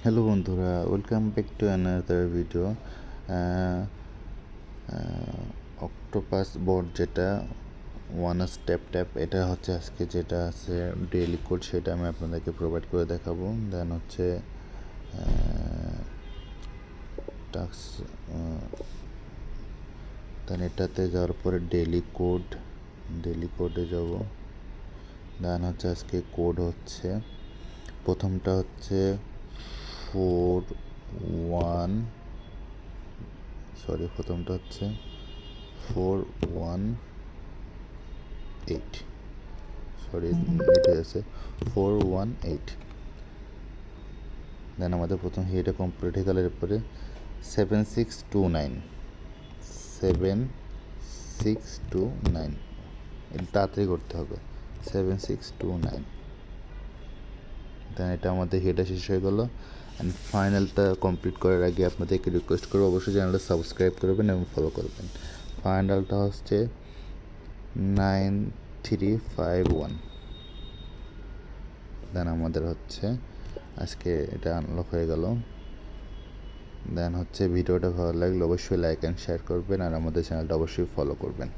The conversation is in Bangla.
হ্যালো বন্ধুরা, welcome back to another video. Octopus board যেটা ওয়ান স্টেপ ট্যাপ, এটা হচ্ছে আজকে যেটা আছে ডেইলি কোড, সেটা আমি আপনাদেরকে প্রোভাইড করে দেখাবো। দেন হচ্ছে টাস্ক, দেন এটাতে যাওয়ার পরে ডেইলি কোডে যাব। দেন হচ্ছে আজকে কোড হচ্ছে প্রথমটা হচ্ছে 418, এটা আছে 418। দেন আমাদের প্রথম এটা কমপ্লিট হয়ে গেলে এরপরে 7629 এটা তাড়াতাড়ি করতে হবে। 7629। দেন এটা আমাদের হেডটা শেষ হয়ে গেলো। অ্যান্ড ফাইনালটা কমপ্লিট করার আগে আপনাদেরকে রিকোয়েস্ট করবো অবশ্যই চ্যানেলটা সাবস্ক্রাইব করবেন এবং ফলো করবেন। ফাইনালটা হচ্ছে 9351। দেন আমাদের হচ্ছে আজকে এটা আনলক হয়ে গেল। দেন হচ্ছে ভিডিওটা ভালো লাগলে অবশ্যই লাইক অ্যান্ড শেয়ার করবেন আর আমাদের চ্যানেলটা অবশ্যই ফলো করবেন।